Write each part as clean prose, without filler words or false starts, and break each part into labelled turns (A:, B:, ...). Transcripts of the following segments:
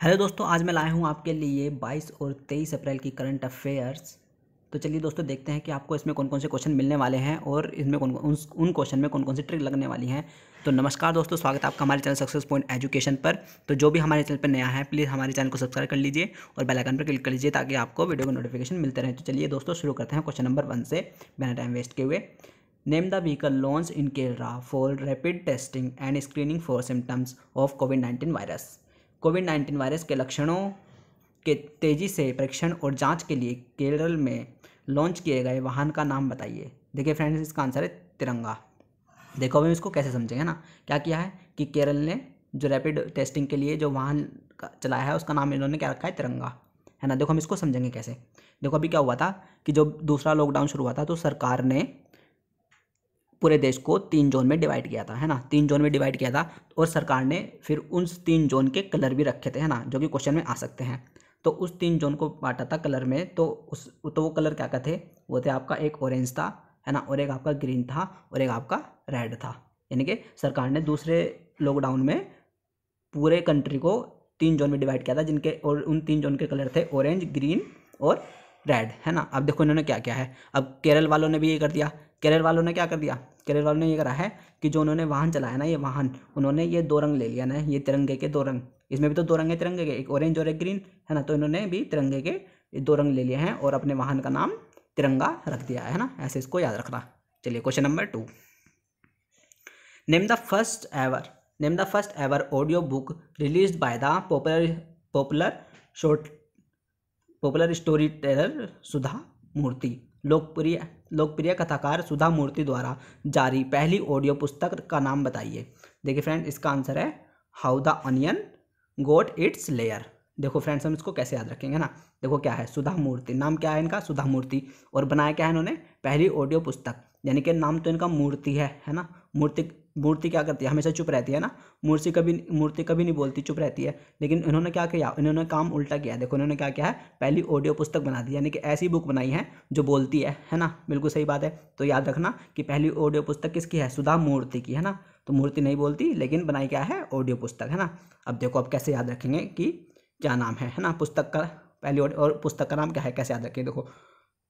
A: Hello दोस्तों, आज मैं लाया हूँ आपके लिए 22 और 23 अप्रैल की करंट अफेयर्स। तो चलिए दोस्तों, देखते हैं कि आपको इसमें कौन कौन से क्वेश्चन मिलने वाले हैं और इसमें कौन उन क्वेश्चन में कौन कौन सी ट्रिक लगने वाली हैं। तो नमस्कार दोस्तों, स्वागत है आपका हमारे चैनल सक्सेस पॉइंट एजुकेशन पर। तो जो भी हमारे चैनल पर नया है, प्लीज़ हमारे चैनल को सब्सक्राइब कर लीजिए और बेल आइकन पर क्लिक कर लीजिए ताकि आपको वीडियो को नोटिफिकेशन मिलते रहे। तो चलिए दोस्तों, शुरू करते हैं क्वेश्चन नंबर 1 से बिना टाइम वेस्ट किए हुए। Name the vehicle launch in Kerala for rapid testing and screening for symptoms of covid virus. Covid virus के लक्षणों के तेज़ी से परीक्षण और जांच के लिए केरल में लॉन्च किए गए वाहन का नाम बताइए। देखिए फ्रेंड्स, इसका आंसर है तिरंगा। देखो अभी हम इसको कैसे समझेंगे ना। क्या किया है कि केरल ने जो रैपिड टेस्टिंग के लिए जो वाहन चलाया है उसका नाम इन्होंने क्या रखा है, तिरंगा, है ना। देखो हम इसको समझेंगे कैसे। देखो अभी क्या हुआ था कि जब दूसरा लॉकडाउन शुरू हुआ था तो सरकार ने पूरे देश को 3 जोन में डिवाइड किया था, है ना। 3 जोन में डिवाइड किया था और सरकार ने फिर उन 3 जोन के कलर भी रखे थे, है ना, जो कि क्वेश्चन में आ सकते हैं। तो उस 3 जोन को बांटा था कलर में। तो वो कलर क्या क्या थे, वो थे आपका एक ऑरेंज था, है ना, और एक आपका ग्रीन था और एक आपका रेड था। यानी कि सरकार ने दूसरे लॉकडाउन में पूरे कंट्री को 3 जोन में डिवाइड किया था, जिनके और उन 3 जोन के कलर थे ऑरेंज, ग्रीन और रेड, है ना। अब देखो इन्होंने क्या किया है। अब केरल वालों ने भी ये कर दिया। केरल वालों ने क्या कर दिया, केरल वालों ने ये करा है कि जो उन्होंने वाहन चलाया ना, ये वाहन उन्होंने ये 2 रंग ले लिया ना, ये तिरंगे के 2 रंग। इसमें भी तो 2 रंग है तिरंगे के, एक ऑरेंज और एक ग्रीन, है ना। तो इन्होंने भी तिरंगे के 2 रंग ले लिए हैं और अपने वाहन का नाम तिरंगा रख दिया है ना। ऐसे इसको याद रखना। चलिए question number 2। Name the first ever name the first ever audio book released by the popular short popular story teller Sudha Murthy. लोकप्रिय कथाकार सुधा मूर्ति द्वारा जारी पहली ऑडियो पुस्तक का नाम बताइए। देखिए फ्रेंड, इसका आंसर है how the onion got its layer. देखो फ्रेंड्स, हम इसको कैसे याद रखेंगे ना। देखो क्या है, सुधा मूर्ति, नाम क्या है इनका, सुधा मूर्ति, और बनाया क्या है इन्होंने, पहली ऑडियो पुस्तक। यानी कि नाम तो इनका मूर्ति है ना। मूर्ति क्या करती है, हमेशा चुप रहती है ना। मूर्ति कभी नहीं बोलती, चुप रहती है। लेकिन इन्होंने क्या किया, इन्होंने काम उल्टा किया। देखो इन्होंने क्या किया है, पहली ऑडियो पुस्तक बना दी, यानी कि ऐसी बुक बनाई है जो बोलती है ना। बिल्कुल सही बात है। तो याद रखना कि पहली ऑडियो पुस्तक किसकी है, सुधा मूर्ति की, है ना। तो मूर्ति नहीं बोलती, लेकिन बनाई क्या है, ऑडियो पुस्तक, है ना। अब देखो अब कैसे याद रखेंगे कि क्या नाम है ना पुस्तक का, पहली और पुस्तक का नाम क्या है, कैसे याद रखेंगे। देखो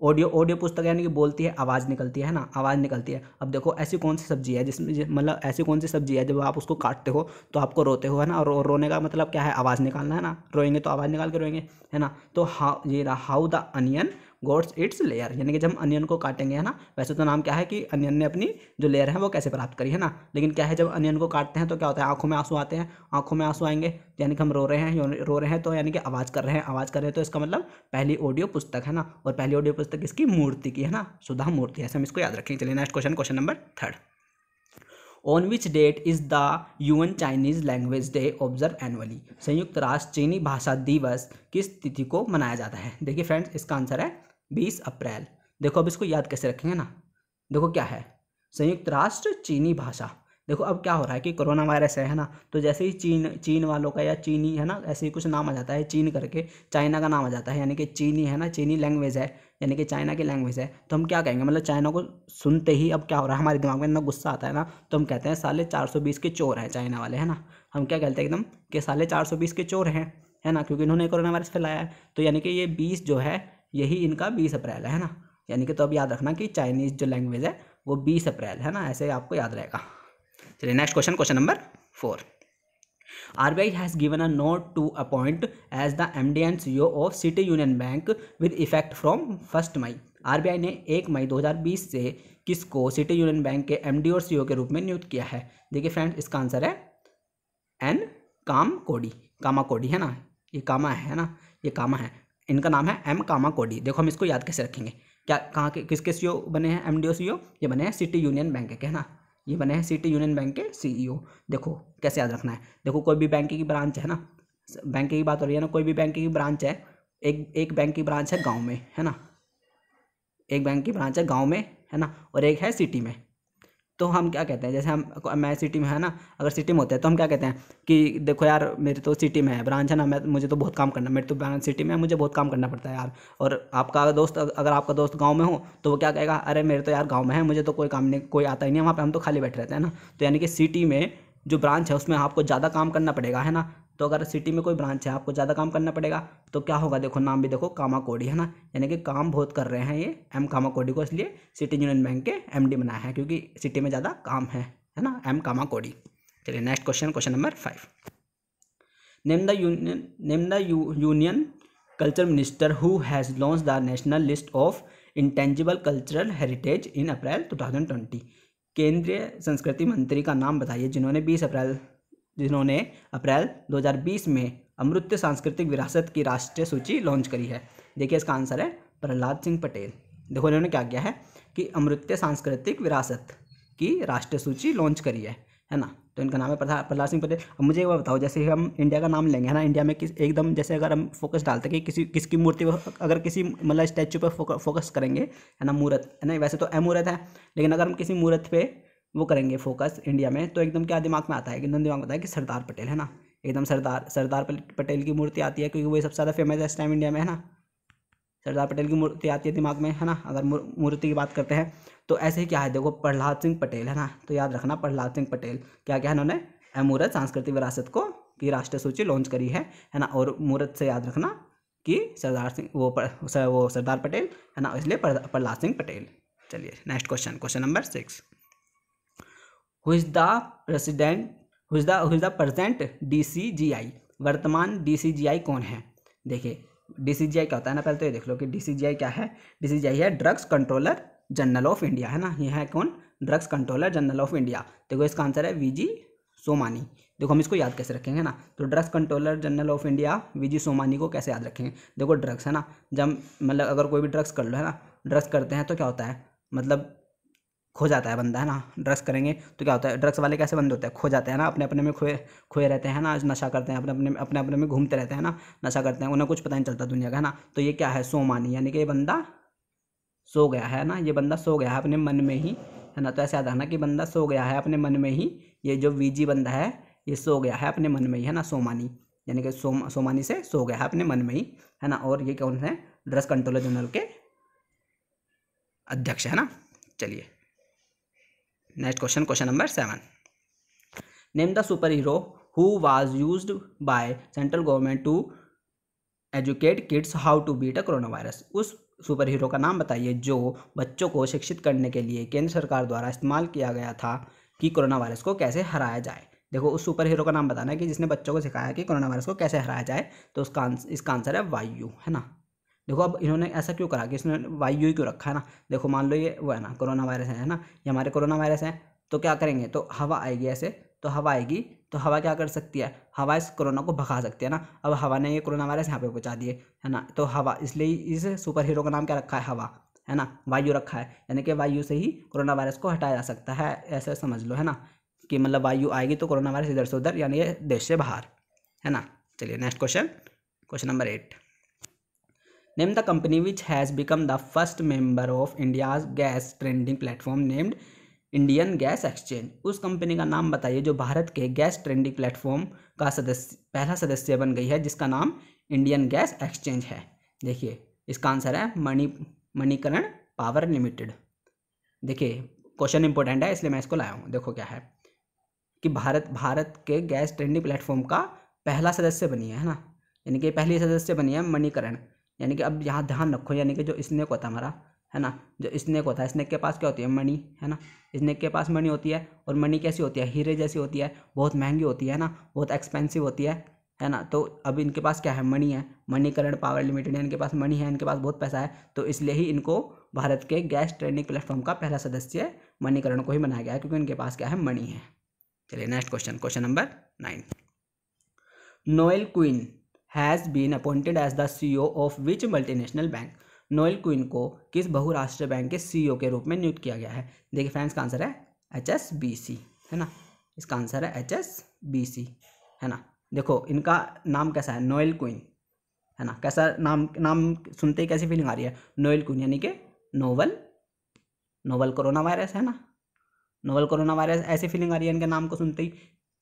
A: ऑडियो पुस्तक यानी कि बोलती है, आवाज़ निकलती है ना, आवाज़ निकलती है। अब देखो ऐसी कौन सी सब्जी है जिसमें मतलब ऐसी कौन सी सब्जी है जब आप उसको काटते हो तो आपको रोते हो, है ना। और रोने का मतलब क्या है, आवाज़ निकालना, है ना। रोएंगे तो आवाज़ निकाल के रोएंगे, है ना। तो how the onion goats it's layer, यानी कि जब हम अनियन को काटेंगे, है ना। वैसे तो नाम क्या है कि अनियन ने अपनी जो लेयर है वो कैसे प्राप्त करी, है ना। लेकिन क्या है, जब अनियन को काटते हैं तो क्या होता है, आंखों में आंसू आते हैं। आंखों में आंसू आएंगे यानी कि हम रो रहे हैं तो यानी कि आवाज़ कर रहे हैं, आवाज़ कर रहे हैं, तो इसका मतलब पहली ऑडियो पुस्तक, है ना। और पहली ऑडियो पुस्तक इसकी मूर्ति की, है ना, सुधा मूर्ति। ऐसे हम इसको याद रखेंगे। चलिए next question, question number 3। On which date is the UN Chinese language day observe annually. संयुक्त राष्ट्र चीनी भाषा दिवस किस तिथि को मनाया जाता है। देखिए फ्रेंड्स, इसका आंसर है 20 अप्रैल। देखो अब इसको याद कैसे रखेंगे ना। देखो क्या है, संयुक्त राष्ट्र चीनी भाषा। देखो अब क्या हो रहा है कि कोरोना वायरस है ना। तो जैसे ही चीन वालों का या चीनी, है ना, ऐसे ही कुछ नाम आ जाता है, चीन करके चाइना का नाम आ जाता है, यानी कि चीनी, है ना, चीनी लैंग्वेज है, यानी कि चाइना की लैंग्वेज है। तो हम क्या कहेंगे, मतलब चाइना को सुनते ही अब क्या हो रहा है, हमारे दिमाग में इतना गुस्सा आता है ना, तो हम कहते हैं साले 420 के चोर हैं चाइना वाले, है ना। हम क्या कहते हैं एकदम कि साले 420 के चोर हैं, है ना, क्योंकि इन्होंने कोरोना वायरस फैलाया है। तो यानी कि ये 20 जो है यही इनका 20 अप्रैल है ना। यानी कि तो अब याद रखना कि चाइनीज़ जो लैंग्वेज है वो 20 अप्रैल है ना। ऐसे आपको याद रहेगा। चलिए next question, question number 4। RBI has given a note to appoint as the MD and CEO of City Union Bank with effect from 1 May. RBI ने 1 मई 2020 से किसको सिटी यूनियन बैंक के MD और CEO के रूप में नियुक्त किया है। देखिए फ्रेंड्स, इसका आंसर है एन कामा कोडी, है ना। ये कामा है ना, ये कामा है, इनका नाम है एम कामा कोडी। देखो हम इसको याद कैसे रखेंगे, क्या कहाँ के किसके CEO बने हैं, MD और CEO, ये बने हैं सिटी यूनियन बैंक के, है ना। ये बने हैं सिटी यूनियन बैंक के CEO। देखो कैसे याद रखना है। देखो कोई भी बैंक की ब्रांच है ना, बैंक की बात हो रही है ना, कोई भी बैंक की ब्रांच है, एक बैंक की ब्रांच है गांव में, है ना। एक बैंक की ब्रांच है गांव में, है ना, और एक है सिटी में। तो हम क्या कहते हैं, जैसे मैं सिटी में, है ना, अगर सिटी में होते हैं तो हम क्या कहते हैं कि देखो यार मेरी तो सिटी में है ब्रांच, है ना, मुझे तो बहुत काम करना, मेरी तो ब्रांच सिटी में है, मुझे बहुत काम करना पड़ता है यार। और आपका दोस्त, अगर आपका दोस्त गांव में हो तो वो क्या कहेगा, अरे मेरे तो यार गांव में है, मुझे तो कोई काम नहीं, कोई आता ही नहीं है वहाँ पे, हम तो खाली बैठे रहते हैं ना। तो यानी कि सिटी में जो ब्रांच है उसमें आपको ज़्यादा काम करना पड़ेगा, है ना। तो अगर सिटी में कोई ब्रांच है आपको ज़्यादा काम करना पड़ेगा, तो क्या होगा, देखो नाम भी देखो कामाकोडी है ना, यानी कि काम बहुत कर रहे हैं ये एम कामाकोडी को, इसलिए सिटी यूनियन बैंक के MD बनाया है, क्योंकि सिटी में ज़्यादा काम है ना, एम कामाकोडी। चलिए next question, question number 5। Name the union culture minister who has launch the national list of intangible cultural heritage in April 2020। केंद्रीय संस्कृति मंत्री का नाम बताइए जिन्होंने अप्रैल 2020 में अमूर्त सांस्कृतिक विरासत की राष्ट्रीय सूची लॉन्च करी है। देखिए इसका आंसर है प्रहलाद सिंह पटेल। देखो इन्होंने क्या किया है कि अमूर्त सांस्कृतिक विरासत की राष्ट्रीय सूची लॉन्च करी है ना, तो इनका नाम है प्रहलाद सिंह पटेल। अब मुझे एक बात बताओ, जैसे हम इंडिया का नाम लेंगे है ना, इंडिया में एकदम जैसे अगर हम फोकस डालते हैं कि किसकी मूर्ति, अगर किसी मतलब स्टैचू पर फोकस करेंगे है ना, मूर्त है ना, वैसे तो अमूर्त है, लेकिन अगर हम किसी मूर्त पे वो करेंगे फोकस इंडिया में, तो एकदम क्या दिमाग में आता है, एकदम दिमाग में आता है कि सरदार पटेल है ना, एकदम सरदार पटेल की मूर्ति आती है, क्योंकि वही सबसे ज़्यादा फेमस है इस टाइम इंडिया में है ना, सरदार पटेल की मूर्ति आती है दिमाग में है ना, अगर मूर्ति की बात करते हैं। तो ऐसे ही क्या है, देखो प्रहलाद सिंह पटेल है ना, तो याद रखना प्रहलाद सिंह पटेल क्या क्या है, उन्होंने अमूर्त सांस्कृतिक विरासत को की राष्ट्रीय सूची लॉन्च करी है ना, और मूर्त से याद रखना कि वो सरदार पटेल है ना, इसलिए प्रहलाद सिंह पटेल। चलिए next question, question number 6। Who is the present DCGI, वर्तमान DCGI कौन है। देखिए DCGI क्या होता है ना, पहले तो ये देख लो कि DCGI क्या है। DCGI है drugs controller general of India है ना, ये है कौन, drugs controller general of India. देखो इसका आंसर है VG सोमानी। देखो हम इसको याद कैसे रखेंगे ना, तो drugs controller general of India VG Somani को कैसे याद रखेंगे। देखो ड्रग्स है ना, जब मतलब अगर कोई भी ड्रग्स कर लो है ना, ड्रग्स करते हैं तो क्या होता है, मतलब खो जाता है बंदा है ना, ड्रग्स करेंगे तो क्या होता है, ड्रग्स वाले कैसे बंदे होते हैं, खो जाते हैं ना, अपने अपने में खोए रहते हैं ना, नशा करते हैं, अपने अपने में घूमते रहते हैं ना, नशा करते हैं, उन्हें कुछ पता नहीं चलता दुनिया का है ना। तो ये क्या है, सोमानी, यानी कि ये बंदा सो गया है ना, ये बंदा सो गया है अपने मन में ही है ना, तो ऐसे याद रखना कि बंदा सो गया है अपने मन में ही, ये जो VG बंदा है ये सो गया है अपने मन में ही है ना, सोमानी, यानी कि सोमानी से सो गया है अपने मन में ही है ना, और ये कौन है, ड्रग्स कंट्रोलर जनरल के अध्यक्ष है ना। चलिए next question, question number 7। Name the super hero who was used by central government to educate kids how to beat a corona virus. उस सुपर हीरो का नाम बताइए जो बच्चों को शिक्षित करने के लिए केंद्र सरकार द्वारा इस्तेमाल किया गया था कि कोरोना वायरस को कैसे हराया जाए। देखो उस सुपर हीरो का नाम बताना है कि जिसने बच्चों को सिखाया कि कोरोना वायरस को कैसे हराया जाए, तो इसका आंसर है वायु है ना। देखो अब इन्होंने ऐसा क्यों करा कि इसने वायु ही क्यों रखा है ना, देखो मान लो ये वो है ना कोरोना वायरस है ना, ये हमारे कोरोना वायरस है, तो क्या करेंगे, तो हवा आएगी ऐसे, तो हवा आएगी तो हवा क्या कर सकती है, हवा इस कोरोना को भगा सकती है ना। अब हवा ने ये कोरोना वायरस यहाँ पे पहुँचा दिए है ना, तो हवा, इसलिए इस सुपर हीरो का नाम क्या रखा है, हवा है ना, वायु रखा है, यानी कि वायु से ही कोरोना वायरस को हटाया जा सकता है, ऐसे समझ लो है ना, कि मतलब वायु आएगी तो कोरोना वायरस इधर से उधर, यानी ये देश से बाहर है ना। चलिए next question, question number 8। Name the company which has become the first member of India's gas trading platform named Indian gas exchange. उस कंपनी का नाम बताइए जो भारत के गैस ट्रेडिंग प्लेटफॉर्म का पहला सदस्य बन गई है, जिसका नाम इंडियन गैस एक्सचेंज है। देखिए इसका आंसर है मणिकरण पावर लिमिटेड। देखिए क्वेश्चन इंपॉर्टेंट है इसलिए मैं इसको लाया हूँ। देखो क्या है कि भारत के गैस ट्रेडिंग प्लेटफॉर्म का पहला सदस्य बनी है ना, यानी कि पहली सदस्य बनी है मणिकरण, यानी कि अब यहाँ ध्यान रखो, यानी कि जो स्नेक होता है हमारा है ना, जो स्नेक होता है, स्नेक के पास क्या होती है, मणि है ना, स्नेक के पास मणि होती है, और मणि कैसी होती है, हीरे जैसी होती है, बहुत महंगी होती है ना, बहुत एक्सपेंसिव होती है ना। तो अब इनके पास क्या है, मणि है, मणिकरण पावर लिमिटेड, इनके पास मणि है, इनके पास बहुत पैसा है, तो इसलिए ही इनको भारत के गैस ट्रेडिंग प्लेटफॉर्म का पहला सदस्य मणिकरण को ही बनाया गया है, क्योंकि इनके पास क्या है, मणि है। चलिए next question, question number 9। Noel Quinn has been appointed as the CEO of which multinational bank. Noel Quinn को किस बहुराष्ट्रीय बैंक के CEO के रूप में नियुक्त किया गया है। देखिए फ्रेंड्स का आंसर है HSBC है ना, इसका आंसर है HSBC है ना। देखो इनका नाम कैसा है, नोएल क्वीन है ना, कैसा नाम सुनते ही कैसी फीलिंग आ रही है, नोएल क्वीन, यानी कि नोवल कोरोना वायरस है ना, नोवल कोरोना वायरस, ऐसी फीलिंग आ रही है इनके नाम को सुनते ही।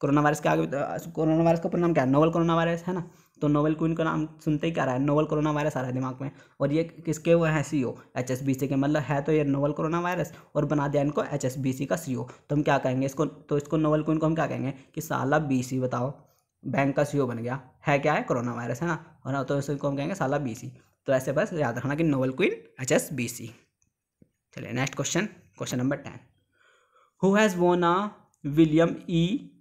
A: कोरोना वायरस के आगे कोरोना वायरस का पूरा नाम क्या है, नोवल कोरोना वायरस है ना, तो नोवेल क्वीन का नाम सुनते ही क्या रहा है, नोवल कोरोना वायरस आ रहा है दिमाग में। और ये किसके वो हैं, CEO HSBC के, मतलब है तो ये नोवल कोरोना वायरस, और बना दिया इनको HSBC का CEO। तो हम क्या कहेंगे इसको, तो इसको नोवल क्वीन को हम क्या कहेंगे कि साला BC, बताओ बैंक का सीईओ बन गया, है क्या है, कोरोना वायरस, है ना, और ना तो इसको हम कहेंगे साला बीसी। तो ऐसे बस याद रखना कि नोबेल क्वीन HSBC। चलिए next question, question number 10। Who has वोन अ William E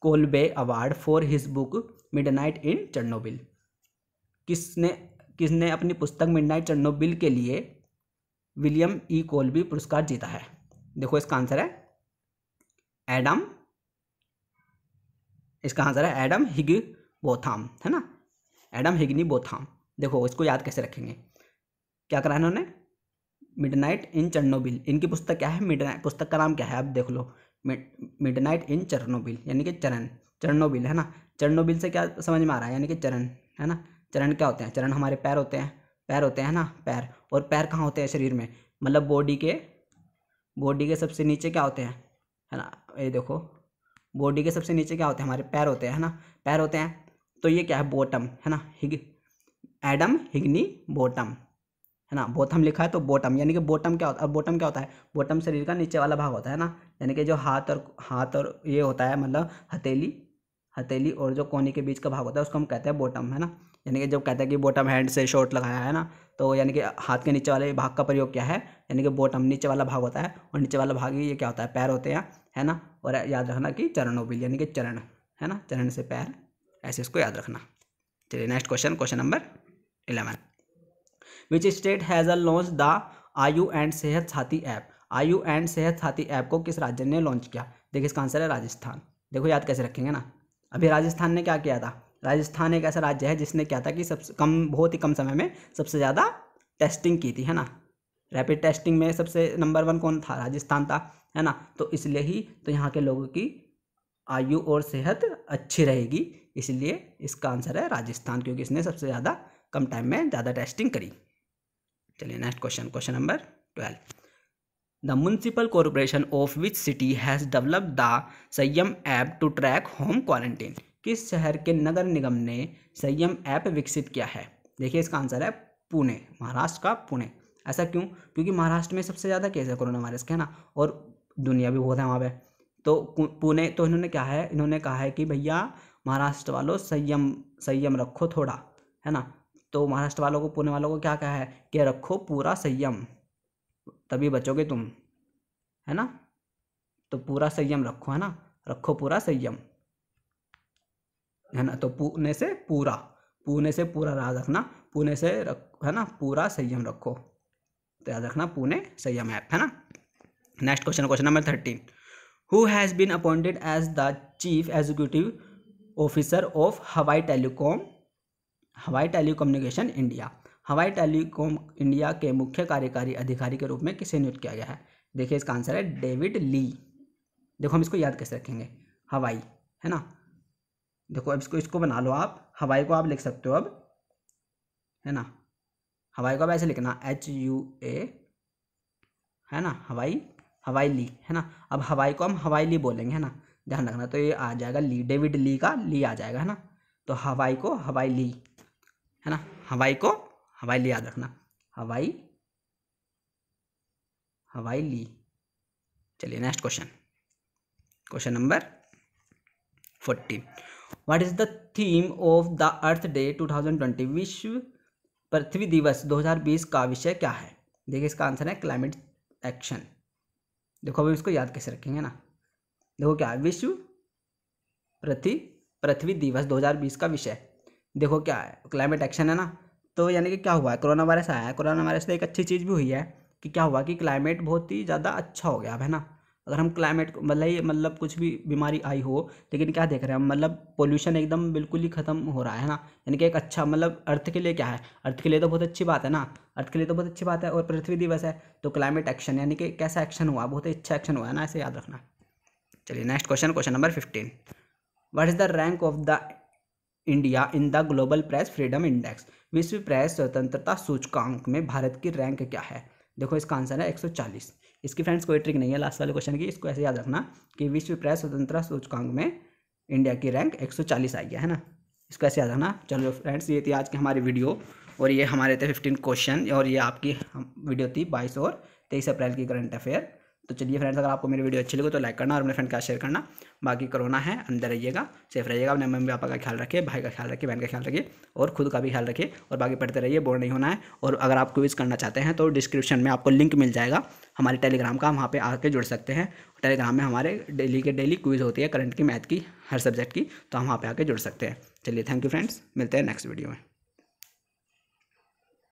A: Kolbe award for his book midnight in Chernobyl? किसने अपनी पुस्तक मिडनाइट चेरनोबिल के लिए विलियम ई कोल्बी पुरस्कार जीता है? देखो इसका आंसर है एडम, इसका आंसर है एडम हिग्गिनबोथम, है ना, एडम हिग्गिनबोथम। देखो इसको याद कैसे रखेंगे, क्या करा इन्होंने, मिडनाइट इन चेरनोबिल, इनकी पुस्तक क्या है, मिडनाइट, पुस्तक का नाम क्या है, अब देख लो, मिडनाइट इन चेरनोबिल यानी कि चरण, चेरनोबिल, है ना, चेरनोबिल से क्या समझ में आ रहा है, यानी कि चरण, है ना, चरण क्या होते हैं, चरण हमारे पैर होते हैं, पैर होते हैं ना, पैर, और पैर कहाँ होते हैं शरीर में, मतलब बॉडी के सबसे नीचे क्या होते हैं, है ना, ये देखो बॉडी के सबसे नीचे क्या होते हैं, हमारे पैर होते हैं, है ना, पैर होते हैं। तो ये क्या है, बॉटम, है ना, एडम हिग्गिनबोथम, है ना, बोथम लिखा है तो बॉटम, यानी कि बॉटम क्या होता है, अब बॉटम क्या होता है, बॉटम शरीर का नीचे वाला भाग होता है ना, यानी कि जो हाथ और ये होता है, मतलब हथेली और जो कोहनी के बीच का भाग होता है उसको हम कहते हैं बॉटम, है ना, यानी कि जब कहते हैं कि बॉटम हैंड से शॉट लगाया है ना, तो यानी कि हाथ के नीचे वाले भाग का प्रयोग क्या है, यानी कि बॉटम नीचे वाला भाग होता है, और नीचे वाला भाग ये क्या होता है, पैर होते हैं, है ना, और याद रखना कि चरणोबिल यानी कि चरण, है ना, चरण से पैर, ऐसे इसको याद रखना। चलिए next question, question number 11। Which state has launch the आयु एंड सेहत साथी ऐप? आयु एंड सेहत साथी ऐप को किस राज्य ने लॉन्च किया? देखिए इसका आंसर है राजस्थान। देखो याद कैसे रखेंगे ना, अभी राजस्थान ने क्या किया था, राजस्थान एक ऐसा राज्य है जिसने क्या था कि सबसे कम, बहुत ही कम समय में सबसे ज़्यादा टेस्टिंग की थी, है ना, रैपिड टेस्टिंग में सबसे नंबर 1 कौन था, राजस्थान था, है ना, तो इसलिए ही तो यहाँ के लोगों की आयु और सेहत अच्छी रहेगी, इसलिए इसका आंसर है राजस्थान, क्योंकि इसने सबसे ज़्यादा कम टाइम में ज़्यादा टेस्टिंग करी। चलिए next question, question number 12। The municipal corporation of which city has developed the Sanyam app to track home quarantine? किस शहर के नगर निगम ने संयम ऐप विकसित किया है? देखिए इसका आंसर है पुणे, महाराष्ट्र का पुणे। ऐसा क्यों? क्योंकि महाराष्ट्र में सबसे ज़्यादा केस है कोरोना वायरस के, है ना, और दुनिया भी बहुत है वहाँ पे, तो पुणे, तो इन्होंने क्या है, इन्होंने कहा है कि भैया महाराष्ट्र वालों संयम रखो थोड़ा, है ना, तो महाराष्ट्र वालों को, पुणे वालों को क्या कहा है कि रखो पूरा संयम, तभी बचोगे तुम, है ना, तो पूरा संयम रखो, है ना, रखो पूरा संयम, है ना, तो पुणे से पूरा याद रखना, पुणे से है ना, पूरा संयम रखो, तो याद रखना पुणे संयम ऐप, है ना। Next question, question number 13। Who has been appointed as the chief executive officer of Huawei telecommunication India? Huawei telecom India के मुख्य कार्यकारी अधिकारी के रूप में किसे नियुक्त किया गया है? देखिए इसका आंसर है डेविड ली। देखो हम इसको याद कैसे रखेंगे, हवाई, है ना, देखो अब इसको बना लो आप, हवाई को आप लिख सकते हो अब, है ना, हवाई को अब ऐसे लिखना HUA, है ना, हवाई ली, है ना, अब हवाई को हम हवाई ली बोलेंगे, है ना, ध्यान रखना, तो ये आ जाएगा ली, डेविड ली का ली आ जाएगा, है ना, तो हवाई को हवाई ली, है ना, हवाई को हवाई ली याद रखना, हवाई ली। चलिए next question, question number 14। What is the theme of the earth day 2020? विश्व पृथ्वी दिवस 2020 का विषय क्या है? देखिए इसका आंसर है क्लाइमेट एक्शन। देखो अभी इसको याद कैसे रखेंगे ना, देखो क्या है, विश्व पृथ्वी दिवस 2020 का विषय, देखो क्या है, क्लाइमेट एक्शन, है ना, तो यानी कि क्या हुआ है, कोरोना वायरस आया है, कोरोना वायरस से एक अच्छी चीज़ भी हुई है कि क्या हुआ कि क्लाइमेट बहुत ही ज़्यादा अच्छा हो गया अब, है ना, अगर हम क्लाइमेट मतलब कुछ भी बीमारी आई हो, लेकिन क्या देख रहे हैं हम, मतलब पोल्यूशन एकदम बिल्कुल ही ख़त्म हो रहा है ना, यानी कि एक अच्छा, मतलब अर्थ के लिए क्या है, अर्थ के लिए तो बहुत अच्छी बात है ना, अर्थ के लिए तो बहुत अच्छी बात है, और पृथ्वी दिवस है तो क्लाइमेट एक्शन, यानी कि कैसा एक्शन हुआ, बहुत ही अच्छा एक्शन हुआ है ना, ऐसे याद रखना। चलिए next question, question number 15। What is the rank of the India in the global press freedom index? विश्व प्रेस स्वतंत्रता सूचकांक में भारत की रैंक क्या है? देखो इसका आंसर है 140। इसकी फ्रेंड्स कोई ट्रिक नहीं है लास्ट वाले क्वेश्चन की, इसको ऐसे याद रखना कि विश्व प्रेस स्वतंत्रता सूचकांक में इंडिया की रैंक 140 आई है ना, इसको ऐसे याद रखना। चलो फ्रेंड्स, ये थी आज की हमारी वीडियो, और ये हमारे थे 15 क्वेश्चन, और ये आपकी वीडियो थी 22 और 23 अप्रैल की करंट अफेयर। तो चलिए फ्रेंड्स, अगर आपको मेरी वीडियो अच्छी लगे तो लाइक करना और अपने फ्रेंड के साथ शेयर करना। बाकी कोरोना है, अंदर रहिएगा, सेफ रहिएगा, अपने मम्मी पापा का ख्याल रखिए, भाई का ख्याल रखिए, बहन का ख्याल रखिए और खुद का भी ख्याल रखिए। और बाकी पढ़ते रहिए, बोर नहीं होना है। और अगर आप क्विज़ करना चाहते हैं तो डिस्क्रिप्शन में आपको लिंक मिल जाएगा हमारे टेलीग्राम का, वहाँ पे आके जुड़ सकते हैं। टेलीग्राम में हमारे डेली के डेली क्विज़ होती है, करंट की, मैथ की, हर सब्जेक्ट की, तो हम वहाँ पे आके जुड़ सकते हैं। चलिए थैंक यू फ्रेंड्स, मिलते हैं नेक्स्ट वीडियो में।